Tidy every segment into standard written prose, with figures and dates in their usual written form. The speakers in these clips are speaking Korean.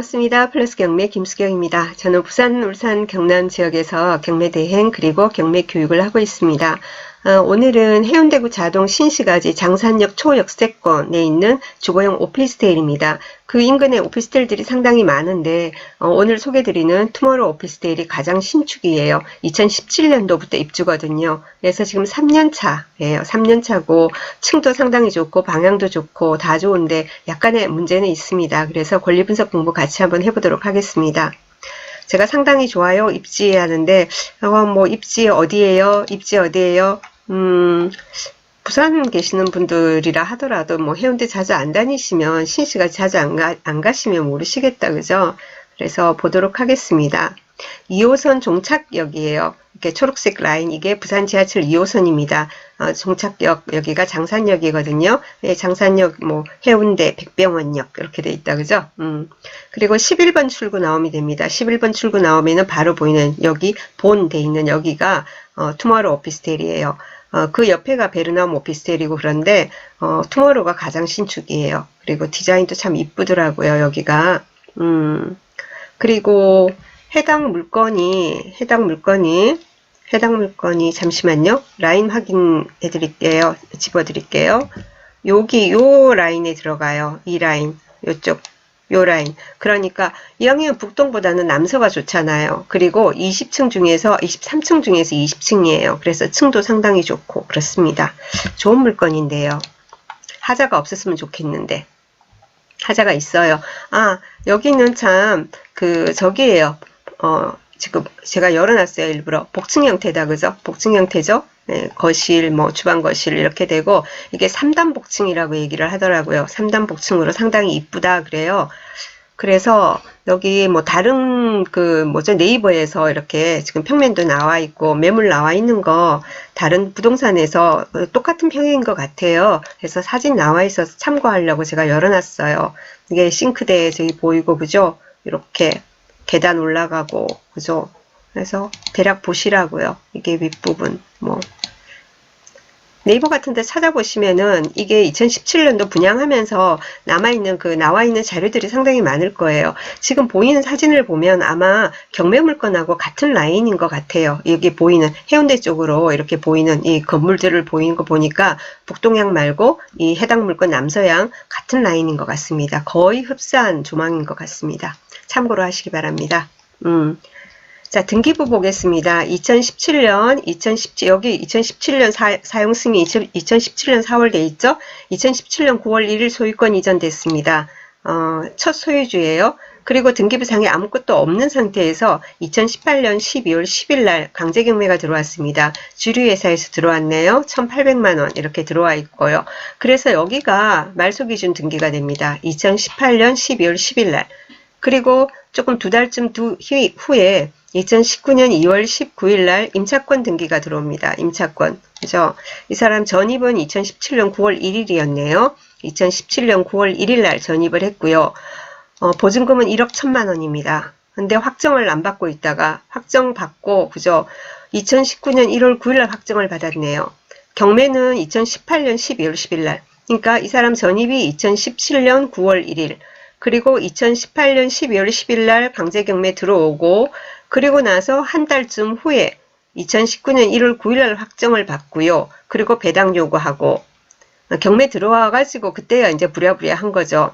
반갑습니다. 플러스 경매 김수경입니다. 저는 부산, 울산, 경남 지역에서 경매 대행 그리고 경매 교육을 하고 있습니다. 오늘은 해운대구 자동 신시가지 장산역 초역세권에 있는 주거용 오피스텔입니다. 그 인근에 오피스텔들이 상당히 많은데 오늘 소개드리는 투모로우 오피스텔이 가장 신축이에요. 2017년도부터 입주거든요. 그래서 지금 3년차예요. 3년차고 층도 상당히 좋고 방향도 좋고 다 좋은데 약간의 문제는 있습니다. 그래서 권리분석 공부 같이 한번 해보도록 하겠습니다. 제가 상당히 좋아요. 입지 하는데 입지 어디예요? 입지 어디예요? 부산 계시는 분들이라 하더라도 해운대 자주 안 다니시면 신시가 자주 안 가시면 모르시겠다. 그죠? 그래서 보도록 하겠습니다. 2호선 종착역이에요. 이렇게 초록색 라인, 이게 부산 지하철 2호선입니다. 종착역, 여기가 장산역이거든요. 네, 장산역, 해운대, 백병원역, 이렇게 돼 있다. 그죠? 그리고 11번 출구 나오면 됩니다. 11번 출구 나오면은 바로 보이는 여기 본 돼 있는 여기가, 투모로우 오피스텔이에요. 그 옆에가 베르나움 오피스텔이고 그런데, 투모로우가 가장 신축이에요. 그리고 디자인도 참 이쁘더라고요, 여기가. 그리고 해당 물건이 잠시만요. 라인 확인해 드릴게요. 집어 드릴게요. 여기 요 라인에 들어가요. 이 라인, 요 라인. 그러니까 이왕이면 북동보다는 남서가 좋잖아요. 그리고 23층 중에서 20층이에요. 그래서 층도 상당히 좋고 그렇습니다. 좋은 물건인데요. 하자가 없었으면 좋겠는데. 하자가 있어요. 여기는 참 저기예요. 지금 제가 열어놨어요. 일부러. 복층 형태다. 그죠? 복층 형태죠? 네, 거실, 주방 거실 이렇게 되고 이게 3단 복층이라고 얘기를 하더라고요. 3단 복층으로 상당히 이쁘다 그래요. 그래서 여기 다른 네이버에서 이렇게 지금 평면도 나와 있고 매물 나와 있는 거 다른 부동산에서 똑같은 평인 것 같아요. 그래서 사진 나와 있어서 참고하려고 제가 열어놨어요. 이게 싱크대 저기 보이고 그죠? 이렇게 계단 올라가고 그죠? 그래서 대략 보시라고요. 이게 윗부분 네이버 같은 데 찾아보시면은 이게 2017년도 분양하면서 나와 있는 자료들이 상당히 많을 거예요. 지금 보이는 사진을 보면 아마 경매 물건하고 같은 라인인 것 같아요. 여기 보이는 해운대 쪽으로 이렇게 보이는 이 건물들을 보이는 거 보니까 북동향 말고 이 해당 물건 남서향 같은 라인인 것 같습니다. 거의 흡사한 조망인 것 같습니다. 참고로 하시기 바랍니다. 자, 등기부 보겠습니다. 2017년, 여기 2017년 사용 승인 2017년 4월 돼 있죠? 2017년 9월 1일 소유권 이전됐습니다. 첫 소유주예요. 그리고 등기부상에 아무것도 없는 상태에서 2018년 12월 10일 날 강제 경매가 들어왔습니다. 주류회사에서 들어왔네요. 1,800만원 이렇게 들어와 있고요. 그래서 여기가 말소기준 등기가 됩니다. 2018년 12월 10일 날. 그리고 조금 두 달쯤 후에 2019년 2월 19일 날 임차권 등기가 들어옵니다. 임차권. 그죠? 이 사람 전입은 2017년 9월 1일이었네요. 2017년 9월 1일 날 전입을 했고요. 보증금은 1억 1천만 원입니다. 근데 확정을 안 받고 있다가 확정 받고 그죠? 2019년 1월 9일 날 확정을 받았네요. 경매는 2018년 12월 10일 날. 그러니까 이 사람 전입이 2017년 9월 1일. 그리고 2018년 12월 10일 날 강제 경매 들어오고 그리고 나서 한 달쯤 후에 2019년 1월 9일 날 확정을 받고요. 그리고 배당 요구하고 경매 들어와 가지고 그때야 이제 부랴부랴 한 거죠.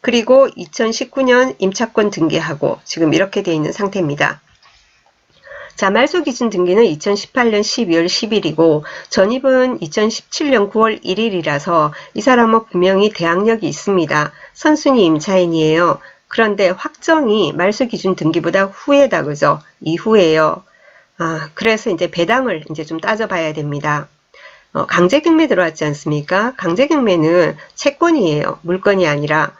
그리고 2019년 임차권 등기하고 지금 이렇게 돼 있는 상태입니다. 자, 말소기준 등기는 2018년 12월 10일이고 전입은 2017년 9월 1일이라서 이 사람은 분명히 대항력이 있습니다. 선순위 임차인이에요. 그런데 확정이 말소기준 등기보다 후에다. 그죠? 이후에요. 그래서 이제 배당을 이제 좀 따져봐야 됩니다. 강제경매 들어왔지 않습니까? 강제경매는 채권이에요. 물건이 아니라.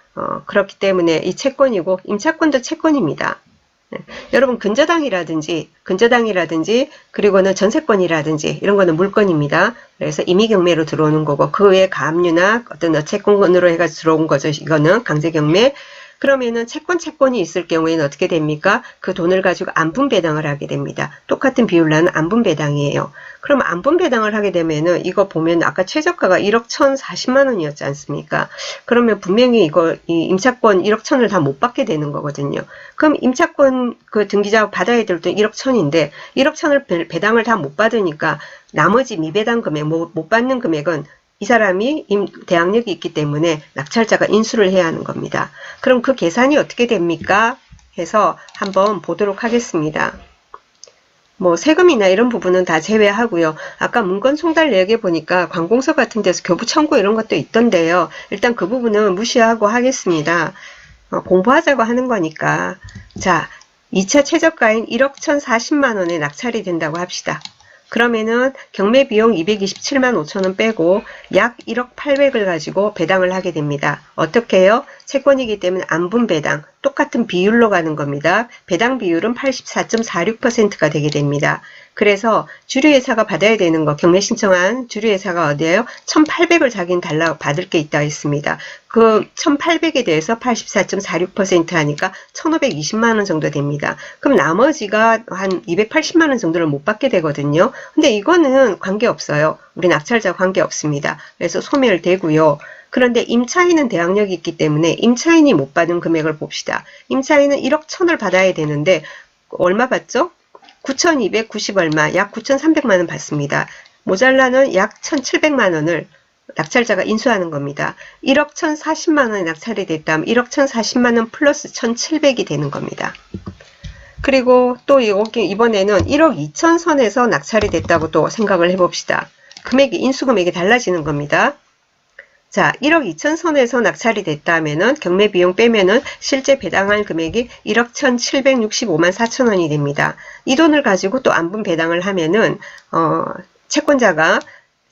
그렇기 때문에 이 채권이고 임차권도 채권입니다. 여러분 근저당이라든지 그리고는 전세권이라든지 이런 거는 물건입니다. 그래서 임의경매로 들어오는 거고 그 외에 가압류나 어떤 채권으로 해가지고 들어온 거죠. 이거는 강제경매. 그러면은 채권이 있을 경우에는 어떻게 됩니까? 그 돈을 가지고 안분 배당을 하게 됩니다. 똑같은 비율로는 안분 배당이에요. 그럼 안분 배당을 하게 되면은 이거 보면 아까 최저가가 1억 1,040만 원이었지 않습니까? 그러면 분명히 이 임차권 1억 1,000을 다 못 받게 되는 거거든요. 그럼 임차권 그 등기자 받아야 될 돈 1억 1,000인데 1억 1,000을 배당을 다 못 받으니까 나머지 미배당 금액, 못 받는 금액은 이 사람이 대항력이 있기 때문에 낙찰자가 인수를 해야 하는 겁니다. 그럼 그 계산이 어떻게 됩니까? 해서 한번 보도록 하겠습니다. 뭐 세금이나 이런 부분은 다 제외하고요. 아까 문건 송달 내역에 보니까 관공서 같은 데서 교부 청구 이런 것도 있던데요. 일단 그 부분은 무시하고 하겠습니다. 공부하자고 하는 거니까. 자, 2차 최저가인 1억 1,040만 원에 낙찰이 된다고 합시다. 그러면은 경매 비용 227만 5천 원 빼고 약 1억 800을 가지고 배당을 하게 됩니다. 어떻게 해요? 채권이기 때문에 안분 배당 똑같은 비율로 가는 겁니다. 배당 비율은 84.46%가 되게 됩니다. 그래서 주류회사가 받아야 되는 거, 경매 신청한 주류회사가 어디예요? 1,800을 자기는 받을 게 있다 했습니다. 그 1,800에 대해서 84.46% 하니까 1,520만 원 정도 됩니다. 그럼 나머지가 한 280만 원 정도를 못 받게 되거든요. 근데 이거는 관계없어요. 우리 낙찰자 관계없습니다. 그래서 소멸되고요. 그런데 임차인은 대항력이 있기 때문에 임차인이 못 받은 금액을 봅시다. 임차인은 1억 1,000을 받아야 되는데 얼마 받죠? 9,290 얼마, 약 9,300만 원 받습니다. 모자라는 약 1,700만 원을 낙찰자가 인수하는 겁니다. 1억 1,040만 원에 낙찰이 됐다면 1억 1,040만 원 플러스 1,700이 되는 겁니다. 그리고 또 여기 이번에는 1억 2천 선에서 낙찰이 됐다고 또 생각을 해봅시다. 금액이 인수금액이 달라지는 겁니다. 자, 1억 2천 선에서 낙찰이 됐다면은 경매 비용 빼면은 실제 배당할 금액이 1억 1,765만 4천 원이 됩니다. 이 돈을 가지고 또 안분 배당을 하면은 채권자가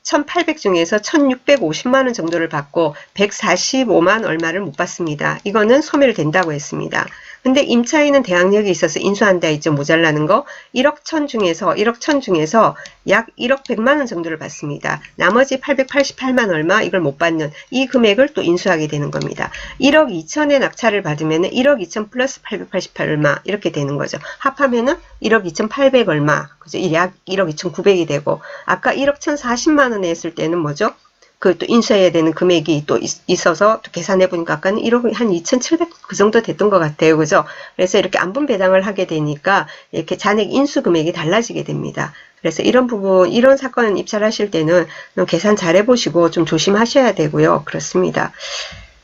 1,800 중에서 1,650만 원 정도를 받고 145만 얼마를 못 받습니다. 이거는 소멸된다고 했습니다. 근데 임차인은 대항력이 있어서 인수한다 했죠. 모자라는 거. 1억 1천 중에서 약 1억 100만 원 정도를 받습니다. 나머지 888만 얼마 이걸 못 받는 이 금액을 또 인수하게 되는 겁니다. 1억 2천에 낙찰을 받으면 1억 2천 플러스 888 얼마 이렇게 되는 거죠. 합하면은 1억 2,800 얼마, 그죠? 약 1억 2,900이 되고 아까 1억 1,040만 원에 했을 때는 뭐죠? 그 또 인수해야 되는 금액이 또 있어서 또 계산해 보니까 아까는 1억 한 2,700 그 정도 됐던 것 같아요. 그죠? 그래서 이렇게 안분 배당을 하게 되니까 이렇게 잔액 인수 금액이 달라지게 됩니다. 그래서 이런 부분, 이런 사건 입찰하실 때는 계산 잘 해보시고 좀 조심하셔야 되고요. 그렇습니다.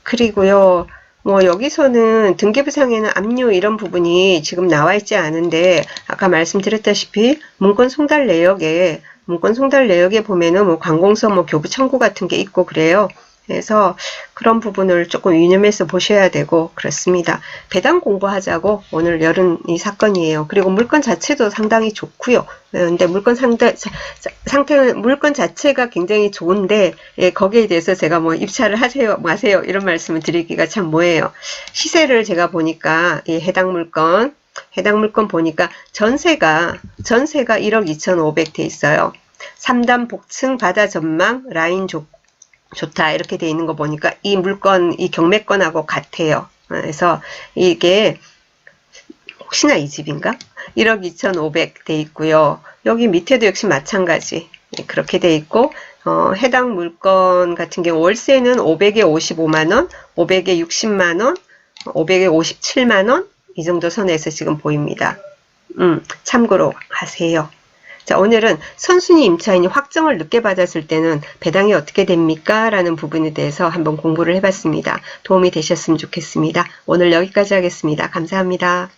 그리고요. 뭐 여기서는 등기부상에는 압류 이런 부분이 지금 나와 있지 않은데 아까 말씀드렸다시피 문건 송달 내역에 보면은 뭐 관공서 뭐 교부 청구 같은 게 있고 그래요. 그래서 그런 부분을 조금 유념해서 보셔야 되고 그렇습니다. 배당 공부하자고 오늘 열은 이 사건이에요. 그리고 물건 자체도 상당히 좋고요. 근데 물건 물건 자체가 굉장히 좋은데 거기에 대해서 제가 뭐 입찰을 하세요 마세요 이런 말씀을 드리기가 참 뭐예요. 시세를 제가 보니까 이 해당 물건 보니까 전세가 1억 2,500 돼 있어요. 3단 복층 바다 전망 라인 좋다 이렇게 돼 있는 거 보니까 이 물건 이 경매권하고 같아요. 그래서 이게 혹시나 이 집인가? 1억 2,500 돼 있고요. 여기 밑에도 역시 마찬가지 그렇게 돼 있고 해당 물건 같은 경우 월세는 500에 55만원, 500에 60만원, 500에 57만원 이 정도 선에서 지금 보입니다. 참고로 하세요. 자, 오늘은 선순위 임차인이 확정을 늦게 받았을 때는 배당이 어떻게 됩니까? 라는 부분에 대해서 한번 공부를 해봤습니다. 도움이 되셨으면 좋겠습니다. 오늘 여기까지 하겠습니다. 감사합니다.